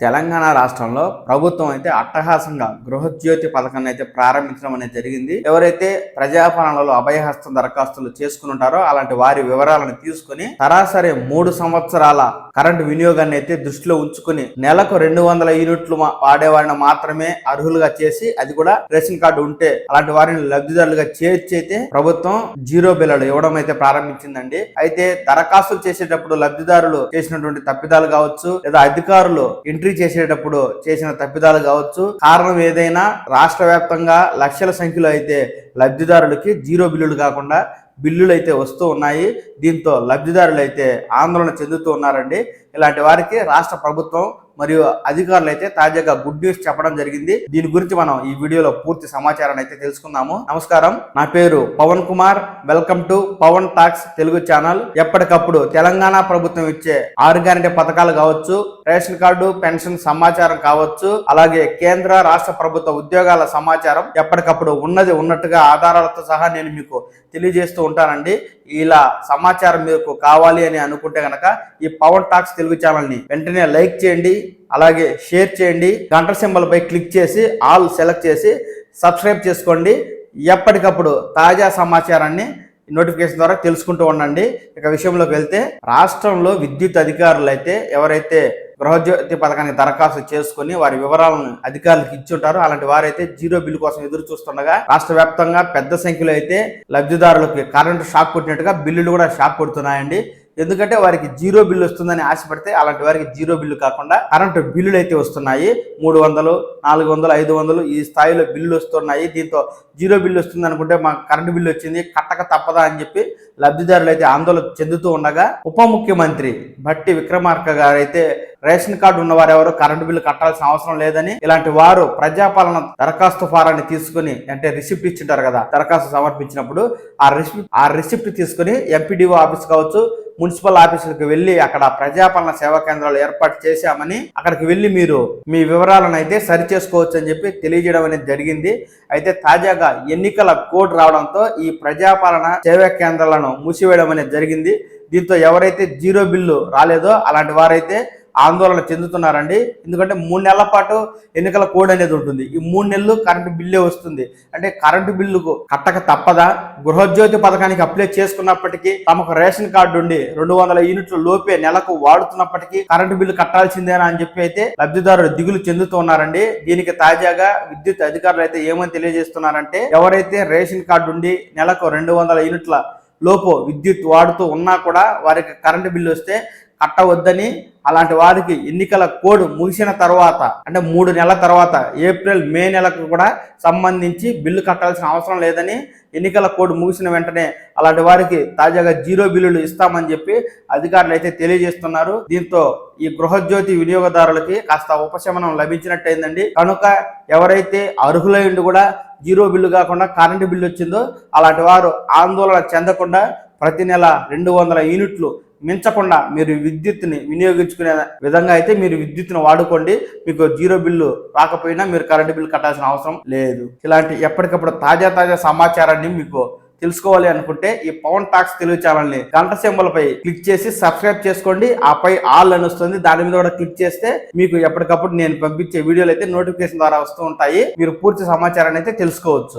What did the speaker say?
తెలంగాణ రాష్ట్రంలో ప్రభుత్వం అయితే అట్టహాసంగా గృహజ్యోతి పథకాన్ని అయితే ప్రారంభించడం అనేది జరిగింది. ఎవరైతే ప్రజాపాలనలో అభయహస్తం దరఖాస్తులు చేసుకుని ఉంటారో అలాంటి వారి వివరాలను తీసుకుని సరాసరి 3 సంవత్సరాల కరెంటు వినియోగాన్ని అయితే దృష్టిలో ఉంచుకుని నెలకు 200 యూనిట్లు వాడేవారిని మాత్రమే అర్హులుగా చేసి, అది కూడా రేషన్ కార్డు ఉంటే అలాంటి వారిని లబ్ధిదారులుగా చేర్చి అయితే ప్రభుత్వం జీరో బిల్లులు ఇవ్వడం అయితే ప్రారంభించిందండి. అయితే దరఖాస్తులు చేసేటప్పుడు లబ్ధిదారులు చేసినటువంటి తప్పిదాలు కావచ్చు, లేదా అధికారులు ఎంట్రీ చేసేటప్పుడు చేసిన తప్పిదాలు కావచ్చు, కారణం ఏదైనా రాష్ట్ర వ్యాప్తంగా లక్షల సంఖ్యలో అయితే లబ్ధిదారులకి జీరో బిల్లులు కాకుండా బిల్లులు అయితే వస్తూ ఉన్నాయి. దీంతో లబ్ధిదారులు అయితే ఆందోళన చెందుతూ ఉన్నారండి. ఇలాంటి వారికి రాష్ట్ర ప్రభుత్వం మరియు అధికారులు అయితే తాజాగా గుడ్ న్యూస్ చెప్పడం జరిగింది. దీని గురించి మనం ఈ వీడియోలో పూర్తి సమాచారాన్ని అయితే తెలుసుకుందాము. నమస్కారం, నా పేరు Pavan Kumar. Welcome to Pavan talks Telugu channel. ఎప్పటికప్పుడు తెలంగాణ ప్రభుత్వం ఇచ్చే 6 గ్యారెంటీ పథకాలు కావచ్చు, రేషన్ కార్డు, పెన్షన్ సమాచారం కావచ్చు, అలాగే కేంద్ర రాష్ట్ర ప్రభుత్వ ఉద్యోగాల సమాచారం ఎప్పటికప్పుడు ఉన్నది ఉన్నట్టుగా ఆధారాలతో సహా నేను మీకు తెలియజేస్తూ ఉంటానండి. ఇలా సమాచారం మీకు కావాలి అని అనుకుంటే గనక ఈ పవన్ టాక్స్ తెలుగు ఛానల్ ని వెంటనే లైక్ చేయండి, అలాగే షేర్ చేయండి, గంట సింబల్ పై క్లిక్ చేసి ఆల్ సెలెక్ట్ చేసి సబ్స్క్రైబ్ చేసుకోండి. ఎప్పటికప్పుడు తాజా సమాచారాన్ని నోటిఫికేషన్ ద్వారా తెలుసుకుంటూ ఉండండి. ఇక విషయంలోకి వెళ్తే, రాష్ట్రంలో విద్యుత్ అధికారులు అయితే ఎవరైతే గృహజ్యోతి పథకానికి దరఖాస్తు చేసుకుని వారి వివరాలను అధికారులకు ఇచ్చి ఉంటారో అలాంటి వారైతే జీరో బిల్లు కోసం ఎదురు చూస్తుండగా రాష్ట్ర వ్యాప్తంగా పెద్ద సంఖ్యలో అయితే లబ్ధిదారులకు కరెంటు షాక్ కొట్టినట్టుగా బిల్లులు కూడా షాక్ కొడుతున్నాయండి. ఎందుకంటే వారికి జీరో బిల్లు వస్తుందని ఆశపడితే అలాంటి వారికి జీరో బిల్లు కాకుండా కరెంటు బిల్లులు అయితే వస్తున్నాయి. 300, 400, 500 ఈ స్థాయిలో బిల్లులు వస్తున్నాయి. దీంతో జీరో బిల్లు వస్తుంది అనుకుంటే మాకు కరెంటు బిల్లు వచ్చింది, కట్టక తప్పదా అని చెప్పి లబ్ధిదారులు అయితే ఆందోళన చెందుతూ ఉండగా, ఉప ముఖ్యమంత్రి భట్టి విక్రమార్క గారు అయితే రేషన్ కార్డు ఉన్న వారు ఎవరు కరెంటు బిల్లు కట్టాల్సిన అవసరం లేదని, ఇలాంటి వారు ప్రజాపాలన దరఖాస్తు ఫారాన్ని తీసుకుని, అంటే రిసిప్ట్ ఇచ్చింటారు కదా దరఖాస్తు సమర్పించినప్పుడు, ఆ రిసిప్ట్ తీసుకుని ఎంపీడీఓ ఆఫీస్ కావచ్చు, మున్సిపల్ ఆఫీసులకు వెళ్లి అక్కడ ప్రజాపాలన సేవా కేంద్రాలు ఏర్పాటు చేశామని అక్కడికి వెళ్లి మీరు మీ వివరాలను అయితే సరి చేసుకోవచ్చు అని చెప్పి తెలియజేయడం అనేది జరిగింది. అయితే తాజాగా ఎన్నికల కోడ్ రావడంతో ఈ ప్రజాపాలన సేవా కేంద్రాలను మూసివేయడం అనేది జరిగింది. దీంతో ఎవరైతే జీరో బిల్లు రాలేదో అలాంటి వారైతే ఆందోళన చెందుతున్నారండి. ఎందుకంటే 3 నెలల పాటు ఎన్నికల కోడ్ అనేది ఉంటుంది. ఈ 3 నెలలు కరెంటు బిల్లే వస్తుంది. అంటే కరెంటు బిల్లుకు కట్టక తప్పదా? గృహజ్యోతి పథకానికి అప్లై చేసుకున్నప్పటికీ తమకు రేషన్ కార్డు ఉండి 200 యూనిట్ల లోపే నెలకు వాడుతున్నప్పటికీ కరెంటు బిల్లు కట్టాల్సిందేనా అని చెప్పి అయితే లబ్ధిదారులు దిగులు చెందుతూ ఉన్నారండి. దీనికి తాజాగా విద్యుత్ అధికారులు అయితే ఏమని తెలియజేస్తున్నారంటే, ఎవరైతే రేషన్ కార్డు ఉండి నెలకు 200 యూనిట్ల లోపు విద్యుత్ వాడుతూ ఉన్నా కూడా వారికి కరెంటు బిల్లు వస్తే కట్టవద్దని, అలాంటి వారికి ఎన్నికల కోడ్ ముగిసిన తర్వాత అంటే 3 నెలల తర్వాత ఏప్రిల్, మే నెలకు కూడా సంబంధించి బిల్లు కట్టాల్సిన అవసరం లేదని, ఎన్నికల కోడ్ ముగిసిన వెంటనే అలాంటి వారికి తాజాగా జీరో బిల్లులు ఇస్తామని చెప్పి అధికారులు అయితే తెలియజేస్తున్నారు. దీంతో ఈ గృహజ్యోతి వినియోగదారులకి కాస్త ఉపశమనం లభించినట్టయిందండి. కనుక ఎవరైతే అర్హులైండి కూడా జీరో బిల్లు కాకుండా కరెంటు బిల్లు వచ్చిందో అలాంటి వారు ఆందోళన చెందకుండా ప్రతి నెల 200 యూనిట్లు మించకుండా మీరు విద్యుత్ని వినియోగించుకునే విధంగా అయితే మీరు విద్యుత్తును వాడుకోండి. మీకు జీరో బిల్లు రాకపోయినా మీరు కరెంటు బిల్లు కట్టాల్సిన అవసరం లేదు. ఇలాంటి ఎప్పటికప్పుడు తాజా సమాచారాన్ని మీకు తెలుసుకోవాలి అనుకుంటే ఈ పవన్ టాక్స్ తెలుగు ఛానల్ని గంట సింబల్ పై క్లిక్ చేసి సబ్స్క్రైబ్ చేసుకోండి. ఆపై ఆల్ అని వస్తుంది, దాని మీద కూడా క్లిక్ చేస్తే మీకు ఎప్పటికప్పుడు నేను పంపించే వీడియోలు అయితే నోటిఫికేషన్ ద్వారా వస్తూ ఉంటాయి. మీరు పూర్తి సమాచారాన్ని అయితే తెలుసుకోవచ్చు.